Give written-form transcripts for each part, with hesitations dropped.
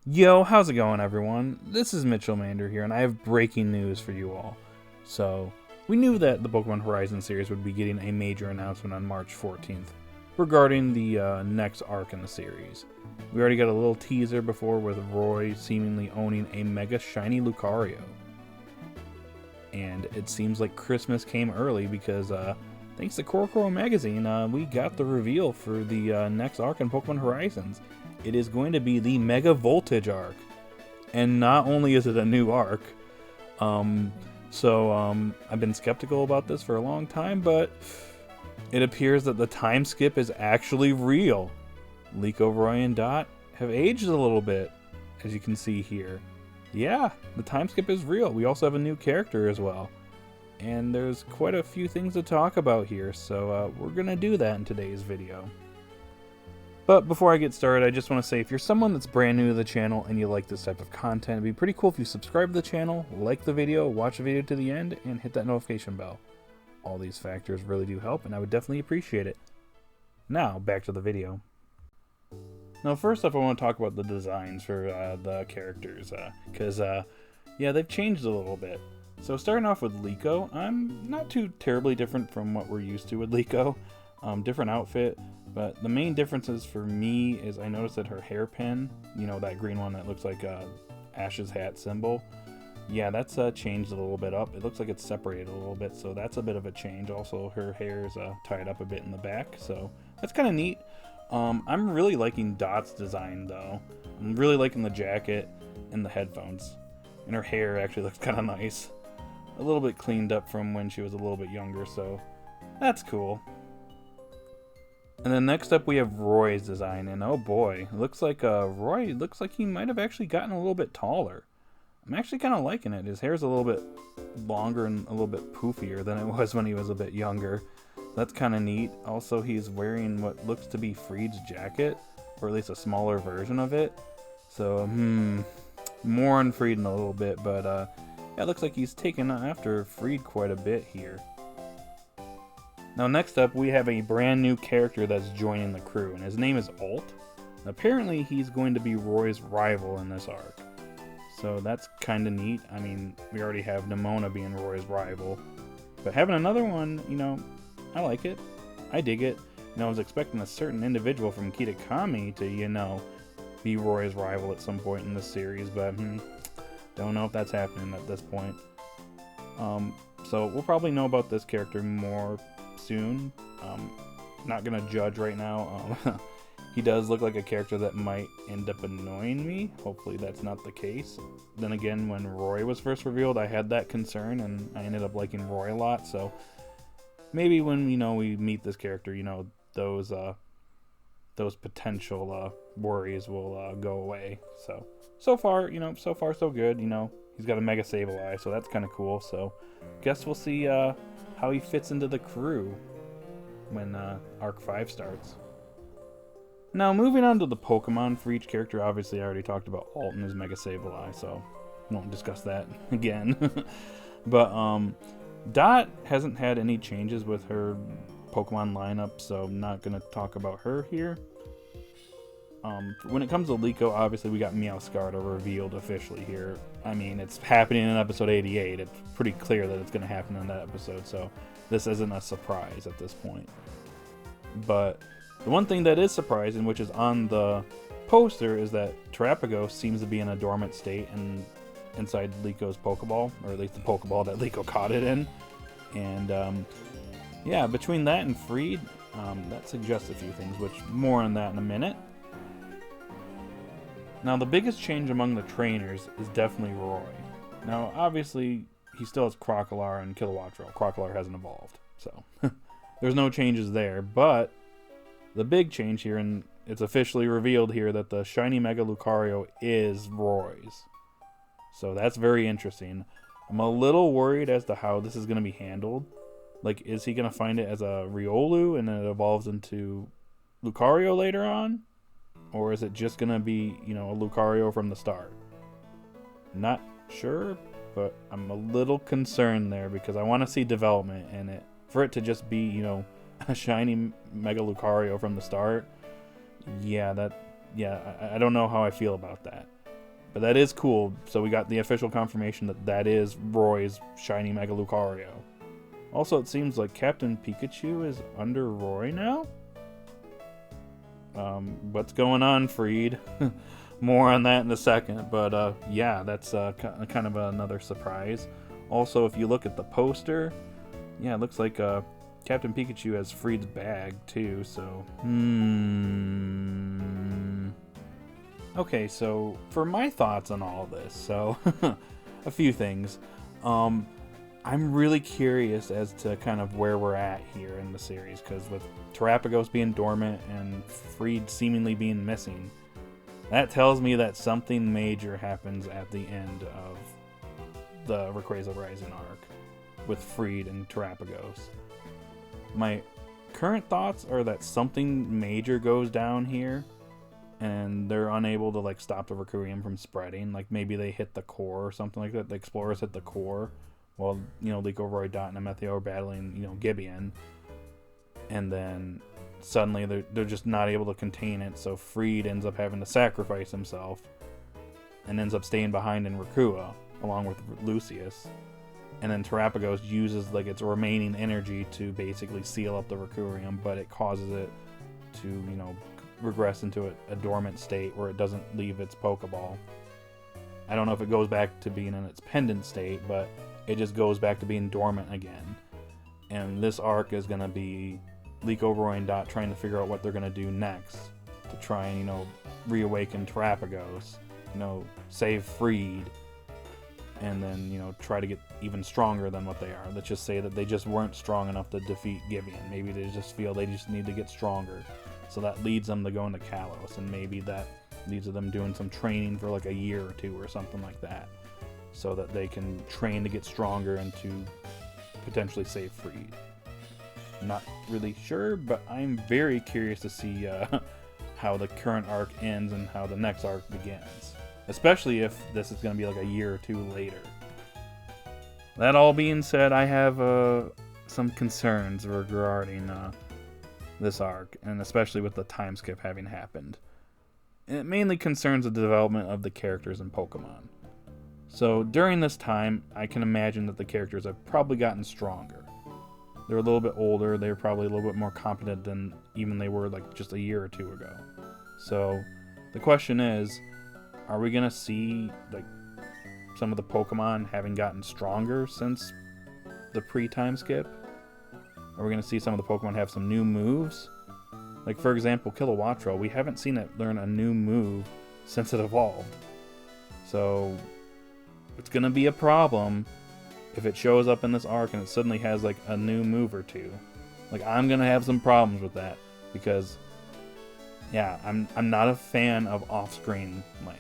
Yo, how's it going, everyone? This is Mitchell Mander here, and I have breaking news for you all. So, we knew that the Pokemon Horizon series would be getting a major announcement on March 14th regarding the next arc in the series. We already got a little teaser before with Roy seemingly owning a Mega Shiny Lucario. And it seems like Christmas came early because, thanks to Korokoro Magazine, we got the reveal for the next arc in Pokemon Horizons. It is going to be the Mega Voltage arc. And not only is it a new arc, I've been skeptical about this for a long time, but it appears that the time skip is actually real. Liko, Roy, and Dot have aged a little bit, as you can see here. Yeah, the time skip is real. We also have a new character as well. And there's quite a few things to talk about here, so we're going to do that in today's video. But before I get started, I just want to say if you're someone that's brand new to the channel and you like this type of content, it'd be pretty cool if you subscribe to the channel, like the video, watch the video to the end, and hit that notification bell. All these factors really do help, and I would definitely appreciate it. Now, back to the video. Now, first off, I want to talk about the designs for the characters, because, they've changed a little bit. So starting off with Liko, I'm not too terribly different from what we're used to with Liko. Different outfit, but the main differences for me is I noticed that her hairpin, that green one that looks like Ash's hat symbol, yeah, that's changed a little bit up. It looks like it's separated a little bit, so that's a bit of a change. Also, her hair is tied up a bit in the back, so that's kind of neat. I'm really liking Dot's design, though. I'm really liking the jacket and the headphones, and her hair actually looks kind of nice. A little bit cleaned up from when she was a little bit younger, so that's cool. And then next up we have Roy's design, and oh boy, it looks like Roy looks like he might have actually gotten a little bit taller. I'm actually kind of liking it. His hair's a little bit longer and a little bit poofier than it was when he was a bit younger. That's kind of neat. Also, he's wearing what looks to be Freed's jacket, or at least a smaller version of it. So, more on Freed in a little bit, but yeah, it looks like he's taken after Freed quite a bit here. Now next up, we have a brand new character that's joining the crew, and his name is Alt. Apparently, he's going to be Roy's rival in this arc. So that's kind of neat. I mean, we already have Nemona being Roy's rival. But having another one, I like it. I dig it. I was expecting a certain individual from Kitakami to, be Roy's rival at some point in this series, but don't know if that's happening at this point. So we'll probably know about this character more soon. Not gonna judge right now. He does look like a character that might end up annoying me. Hopefully that's not the case. Then again, when Roy was first revealed, I had that concern, and I ended up liking Roy a lot. So maybe when we meet this character, those potential worries will go away. So far, so good. He's got a Mega Sableye, so that's kind of cool. So guess we'll see how he fits into the crew when Arc 5 starts. Now, moving on to the Pokemon for each character, obviously I already talked about Alt and his Mega Sableye, so I won't discuss that again. But Dot hasn't had any changes with her Pokemon lineup, so I'm not going to talk about her here. When it comes to Liko, obviously we got Meowscarada revealed officially here. I mean, it's happening in episode 88. It's pretty clear that it's going to happen in that episode, so this isn't a surprise at this point. But the one thing that is surprising, which is on the poster, is that Terapagos seems to be in a dormant state inside Liko's Pokeball, or at least the Pokeball that Liko caught it in. And between that and Freed, that suggests a few things, which more on that in a minute. Now, the biggest change among the trainers is definitely Roy. Now, obviously, he still has Crocodile and Kilowattrel. Crocodile hasn't evolved, so there's no changes there. But the big change here, and it's officially revealed here, that the Shiny Mega Lucario is Roy's. So that's very interesting. I'm a little worried as to how this is going to be handled. Like, is he going to find it as a Riolu and then it evolves into Lucario later on? Or is it just going to be, a Lucario from the start? Not sure, but I'm a little concerned there because I want to see development in it. For it to just be, a shiny Mega Lucario from the start, I don't know how I feel about that. But that is cool. So we got the official confirmation that that is Roy's shiny Mega Lucario. Also, it seems like Captain Pikachu is under Roy now? What's going on, Freed? More on that in a second. But yeah, that's kind of another surprise. Also, if you look at the poster, yeah, it looks like Captain Pikachu has Freed's bag too, so... Okay, so for my thoughts on all of this, so a few things. I'm really curious as to kind of where we're at here in the series, because with Terapagos being dormant and Freed seemingly being missing, that tells me that something major happens at the end of the Rayquaza Rising arc with Freed and Terapagos. My current thoughts are that something major goes down here, and they're unable to like stop the Requiem from spreading. Like maybe they hit the core or something like that. The explorers hit the core while, you know, Liko, Roy, Dot, and Amethio are battling, you know, Gibeon, and then suddenly they're just not able to contain it. So Freed ends up having to sacrifice himself and ends up staying behind in Rakua along with Lucius. And then Terapagos uses like its remaining energy to basically seal up the Requiem, but it causes it to, you know, regress into a dormant state where it doesn't leave its Pokeball. I don't know if it goes back to being in its pendant state, but it just goes back to being dormant again. And this arc is going to be Liko, Roy, and Dot trying to figure out what they're going to do next to try and, you know, reawaken Terapagos, you know, save Freed, and then, you know, try to get even stronger than what they are. Let's just say that they just weren't strong enough to defeat Gibeon. Maybe they just feel they just need to get stronger. So that leads them to go into Kalos, and maybe that leads to them doing some training for like a year or two or something like that, so that they can train to get stronger and to potentially save Freed. Not really sure, but I'm very curious to see how the current arc ends and how the next arc begins. Especially if this is going to be like a year or two later. That all being said, I have some concerns regarding this arc, and especially with the time skip having happened. It mainly concerns the development of the characters in Pokemon. So during this time, I can imagine that the characters have probably gotten stronger. They're a little bit older, they're probably a little bit more competent than even they were like just a year or two ago. So the question is, are we gonna see like some of the Pokemon having gotten stronger since the pre-time skip? Are we gonna see some of the Pokemon have some new moves? Like for example, Kilowattrel, we haven't seen it learn a new move since it evolved. So it's gonna be a problem if it shows up in this arc and it suddenly has like a new move or two. Like I'm gonna have some problems with that, because yeah, I'm not a fan of off-screen land.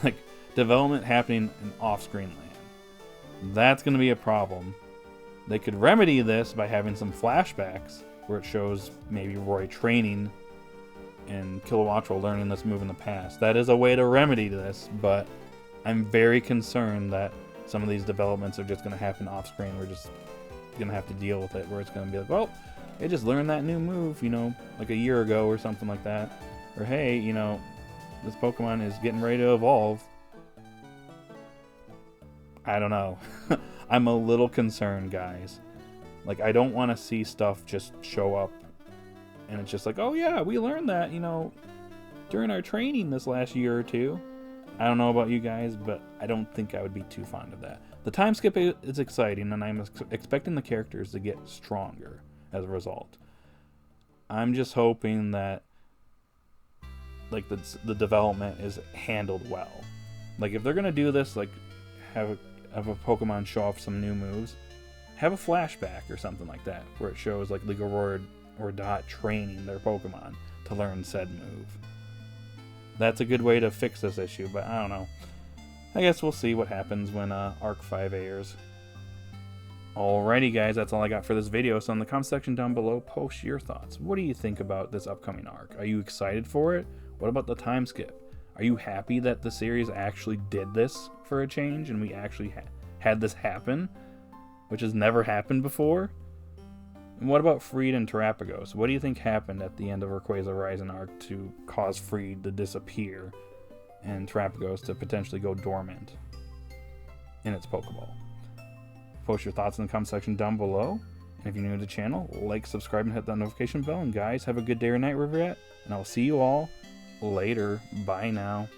Like development happening in off-screen land. That's gonna be a problem. They could remedy this by having some flashbacks where it shows maybe Roy training and Kilowattrel learning this move in the past. That is a way to remedy this, but I'm very concerned that some of these developments are just going to happen off screen. We're just going to have to deal with it, where it's going to be like, well, they just learned that new move, you know, like a year ago or something like that. Or hey, you know, this Pokemon is getting ready to evolve. I don't know. I'm a little concerned, guys. Like, I don't want to see stuff just show up and it's just like, oh yeah, we learned that, you know, during our training this last year or two. I don't know about you guys, but I don't think I would be too fond of that. The time skip is exciting, and I'm expecting the characters to get stronger as a result. I'm just hoping that like the development is handled well. Like if they're gonna do this, like have a Pokemon show off some new moves, have a flashback or something like that, where it shows like Roy or Dot training their Pokemon to learn said move. That's a good way to fix this issue, but I don't know. I guess we'll see what happens when Arc 5 airs. Alrighty guys, that's all I got for this video, so in the comment section down below, post your thoughts. What do you think about this upcoming arc? Are you excited for it? What about the time skip? Are you happy that the series actually did this for a change and we actually had this happen, which has never happened before? And what about Freed and Terapagos? What do you think happened at the end of Rayquaza Rising arc to cause Freed to disappear and Terapagos to potentially go dormant in its Pokeball. Post your thoughts in the comment section down below. And if you're new to the channel, like, subscribe, and hit that notification bell. And guys, have a good day or night wherever you're at. And I'll see you all later. Bye now.